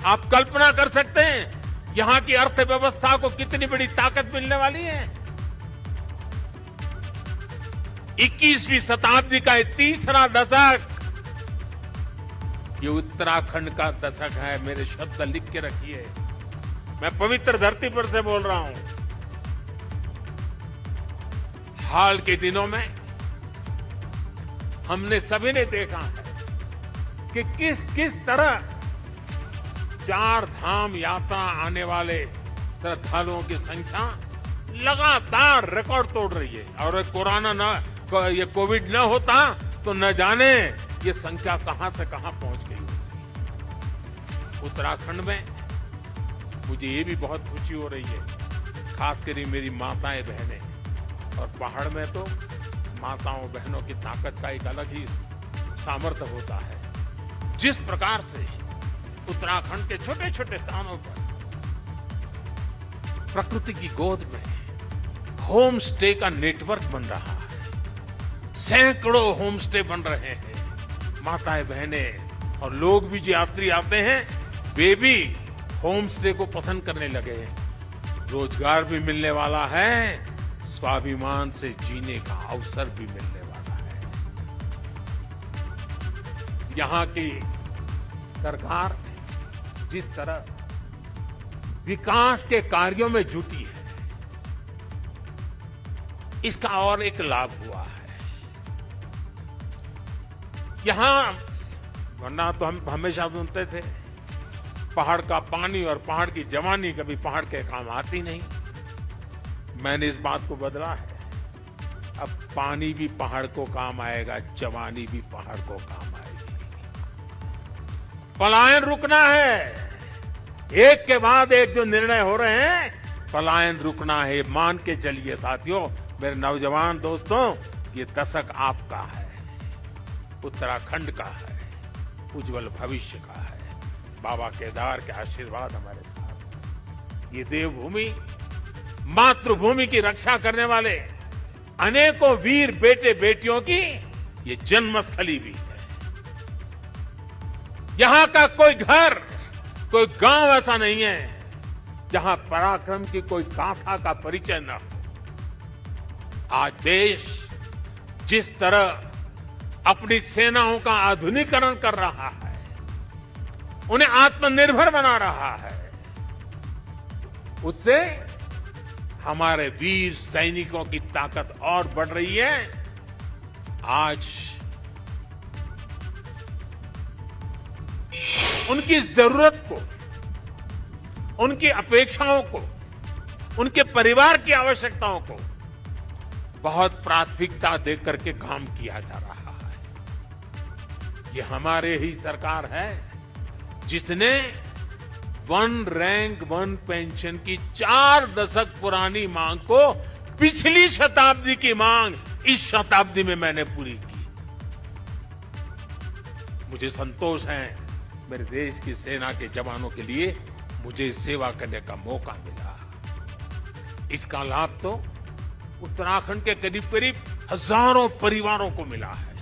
आप कल्पना कर सकते हैं यहां की अर्थव्यवस्था को कितनी बड़ी ताकत मिलने वाली है। 21वीं शताब्दी का ये तीसरा दशक, ये उत्तराखंड का दशक है। मेरे शब्द लिख के रखिए, मैं पवित्र धरती पर से बोल रहा हूं। हाल के दिनों में हमने सभी ने देखा है कि किस किस तरह 4 धाम यात्रा आने वाले श्रद्धालुओं की संख्या लगातार रिकॉर्ड तोड़ रही है। और ये कोविड न होता तो न जाने ये संख्या कहां से कहां पहुंच गई होती। उत्तराखंड में मुझे ये भी बहुत खुशी हो रही है, खासकर मेरी माताएं बहनें, और पहाड़ में तो माताओं बहनों की ताकत का एक अलग ही सामर्थ्य होता है। जिस प्रकार से उत्तराखंड के छोटे छोटे स्थानों पर प्रकृति की गोद में होम स्टे का नेटवर्क बन रहा है, सैकड़ों होम स्टे बन रहे हैं। माताएं बहनें और लोग भी जो यात्री आते हैं वे भी होम स्टे को पसंद करने लगे हैं। रोजगार भी मिलने वाला है, स्वाभिमान से जीने का अवसर भी मिलने वाला है। यहां की सरकार जिस तरह विकास के कार्यों में जुटी है, इसका और एक लाभ हुआ है। यहां वरना तो हम हमेशा सुनते थे पहाड़ का पानी और पहाड़ की जवानी कभी पहाड़ के काम आती नहीं। मैंने इस बात को बदला है, अब पानी भी पहाड़ को काम आएगा, जवानी भी पहाड़ को काम आएगी। पलायन रुकना है, एक के बाद एक जो निर्णय हो रहे हैं, पलायन रुकना है। मान के चलिए साथियों, मेरे नौजवान दोस्तों, ये दशक आपका है, उत्तराखंड का है, उज्जवल भविष्य का है। बाबा केदार के आशीर्वाद हमारे साथ। ये देवभूमि, मातृभूमि की रक्षा करने वाले अनेकों वीर बेटे बेटियों की ये जन्मस्थली भी है। यहां का कोई घर, कोई गांव ऐसा नहीं है जहां पराक्रम की कोई गाथा का परिचय न हो। आज देश जिस तरह अपनी सेनाओं का आधुनिकीकरण कर रहा है, उन्हें आत्मनिर्भर बना रहा है, उससे हमारे वीर सैनिकों की ताकत और बढ़ रही है। आज उनकी जरूरत को, उनकी अपेक्षाओं को, उनके परिवार की आवश्यकताओं को बहुत प्राथमिकता देकर के काम किया जा रहा है। ये हमारे ही सरकार है जिसने वन रैंक वन पेंशन की 4 दशक पुरानी मांग को पिछली शताब्दी की मांग इस शताब्दी में मैंने पूरी की। मुझे संतोष है मेरे देश की सेना के जवानों के लिए मुझे सेवा करने का मौका मिला। इसका लाभ तो उत्तराखंड के करीब करीब हजारों परिवारों को मिला है,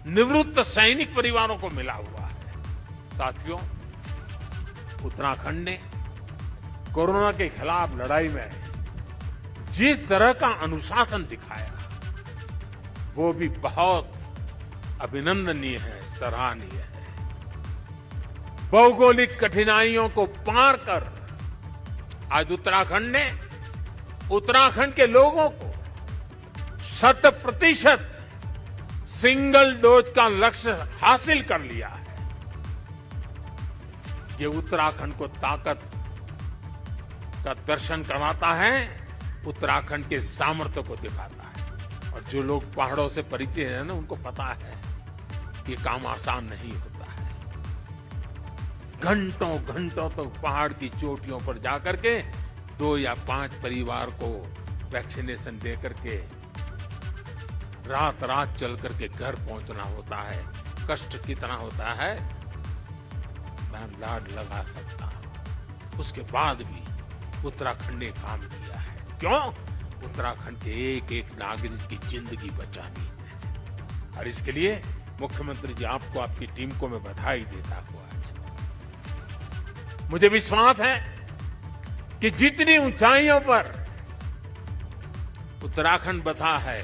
निवृत्त सैनिक परिवारों को मिला हुआ है। साथियों, उत्तराखंड ने कोरोना के खिलाफ लड़ाई में जिस तरह का अनुशासन दिखाया वो भी बहुत अभिनंदनीय है, सराहनीय है। भौगोलिक कठिनाइयों को पार कर आज उत्तराखंड ने उत्तराखंड के लोगों को 100% सिंगल डोज का लक्ष्य हासिल कर लिया है। ये उत्तराखंड को ताकत का दर्शन कराता है, उत्तराखंड के सामर्थ्य को दिखाता है। और जो लोग पहाड़ों से परिचित हैं ना, उनको पता है कि काम आसान नहीं होता है। घंटों घंटों तक पहाड़ की चोटियों पर जाकर के 2 या 5 परिवार को वैक्सीनेशन दे करके रात रात चल करके घर पहुंचना होता है। कष्ट कितना होता है मैं लाड लगा सकता हूं। उसके बाद भी उत्तराखंड ने काम किया है। क्यों? उत्तराखंड के एक एक नागरिक की जिंदगी बचानी है। और इसके लिए मुख्यमंत्री जी, आपको, आपकी टीम को मैं बधाई देता हूं। आज मुझे विश्वास है कि जितनी ऊंचाइयों पर उत्तराखंड बसा है,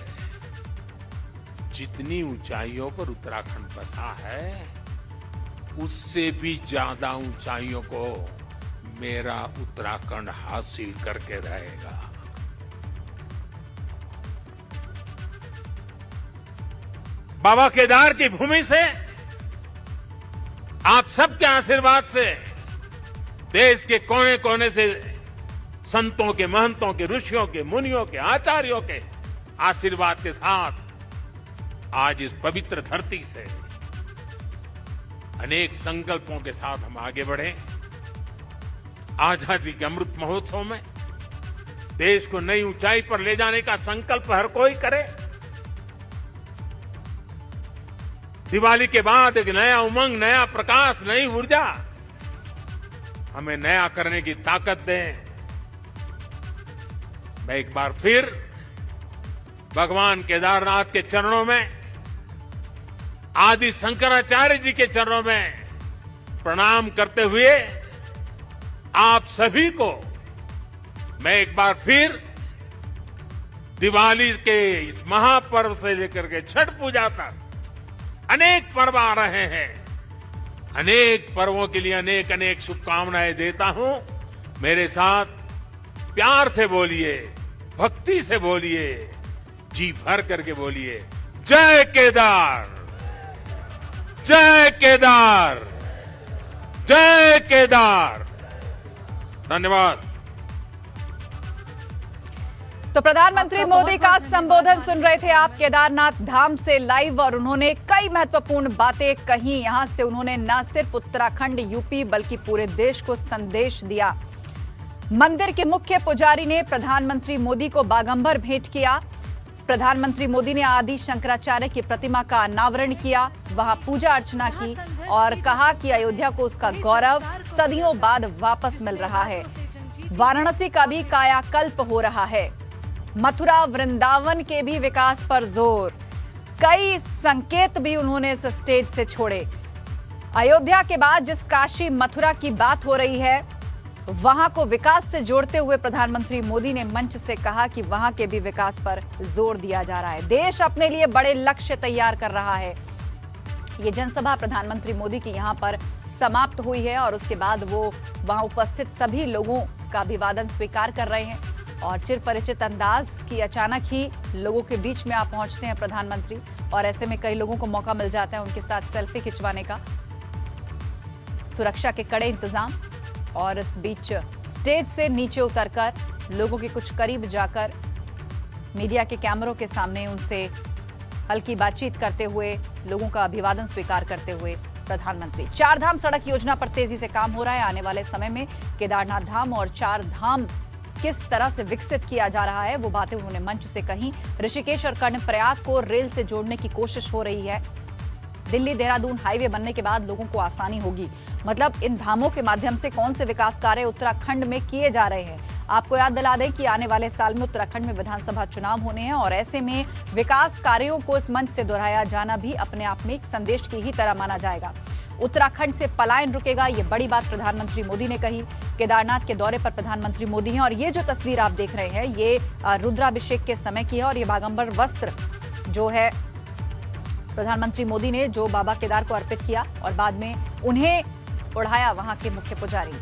जितनी ऊंचाइयों पर उत्तराखंड बसा है, उससे भी ज्यादा ऊंचाइयों को मेरा उत्तराखंड हासिल करके रहेगा। बाबा केदार की भूमि से, आप सबके आशीर्वाद से, देश के कोने कोने से संतों के, महंतों के, ऋषियों के, मुनियों के, आचार्यों के आशीर्वाद के साथ आज इस पवित्र धरती से अनेक संकल्पों के साथ हम आगे बढ़े। आजादी के अमृत महोत्सव में देश को नई ऊंचाई पर ले जाने का संकल्प हर कोई करे। दिवाली के बाद एक नया उमंग, नया प्रकाश, नई ऊर्जा हमें नया करने की ताकत दें। मैं एक बार फिर भगवान केदारनाथ के चरणों में, आदि शंकराचार्य जी के चरणों में प्रणाम करते हुए आप सभी को मैं एक बार फिर दिवाली के इस महापर्व से लेकर के छठ पूजा तक अनेक पर्व आ रहे हैं, अनेक पर्वों के लिए अनेक अनेक शुभकामनाएं देता हूं। मेरे साथ प्यार से बोलिए, भक्ति से बोलिए, जी भर करके बोलिए, जय केदार, जय केदार, जय केदार। धन्यवाद। तो प्रधानमंत्री मोदी का संबोधन सुन रहे थे आप केदारनाथ धाम से लाइव, और उन्होंने कई महत्वपूर्ण बातें कही। यहां से उन्होंने न सिर्फ उत्तराखंड, यूपी बल्कि पूरे देश को संदेश दिया। मंदिर के मुख्य पुजारी ने प्रधानमंत्री मोदी को बागंबर भेंट किया। प्रधानमंत्री मोदी ने आदि शंकराचार्य की प्रतिमा का अनावरण किया, वहां पूजा अर्चना की और कहा कि अयोध्या को उसका गौरव सदियों बाद वापस मिल रहा है। वाराणसी का भी कायाकल्प हो रहा है। मथुरा वृंदावन के भी विकास पर जोर। कई संकेत भी उन्होंने इस स्टेज से छोड़े। अयोध्या के बाद जिस काशी मथुरा की बात हो रही है, वहां को विकास से जोड़ते हुए प्रधानमंत्री मोदी ने मंच से कहा कि वहां के भी विकास पर जोर दिया जा रहा है। देश अपने लिए बड़े लक्ष्य तैयार कर रहा है। ये जनसभा प्रधानमंत्री मोदी की यहां पर समाप्त हुई है और उसके बाद वो वहां उपस्थित सभी लोगों का अभिवादन स्वीकार कर रहे हैं। और चिर परिचित अंदाज की अचानक ही लोगों के बीच में आप पहुंचते हैं प्रधानमंत्री, और ऐसे में कई लोगों को मौका मिल जाता है उनके साथ सेल्फी खिंचवाने का। सुरक्षा के कड़े इंतजाम, और इस बीच स्टेज से नीचे उतरकर लोगों के कुछ करीब जाकर मीडिया के कैमरों के सामने उनसे हल्की बातचीत करते हुए लोगों का अभिवादन स्वीकार करते हुए प्रधानमंत्री। 4 धाम सड़क योजना पर तेजी से काम हो रहा है। आने वाले समय में केदारनाथ धाम और 4 धाम किस तरह से विकसित किया जा रहा है, वो बातें उन्होंने मंच से कही। ऋषिकेश और कर्णप्रयाग को रेल से जोड़ने की कोशिश हो रही है। दिल्ली देहरादून हाईवे बनने के बाद लोगों को आसानी होगी। मतलब इन धामों के माध्यम से कौन से विकास कार्य उत्तराखंड में किए जा रहे हैं। आपको याद दिला दें कि आने वाले साल में उत्तराखंड में विधानसभा चुनाव होने हैं, और ऐसे में विकास कार्यों को इस मंच से दोहराया जाना भी अपने आप में एक संदेश की ही तरह माना जाएगा। उत्तराखंड से पलायन रुकेगा, ये बड़ी बात प्रधानमंत्री मोदी ने कही। केदारनाथ के दौरे पर प्रधानमंत्री मोदी हैं, और ये जो तस्वीर आप देख रहे हैं ये रुद्राभिषेक के समय की है, और ये बागंबर वस्त्र जो है प्रधानमंत्री मोदी ने जो बाबा केदार को अर्पित किया और बाद में उन्हें ओढ़ाया वहां के मुख्य पुजारी।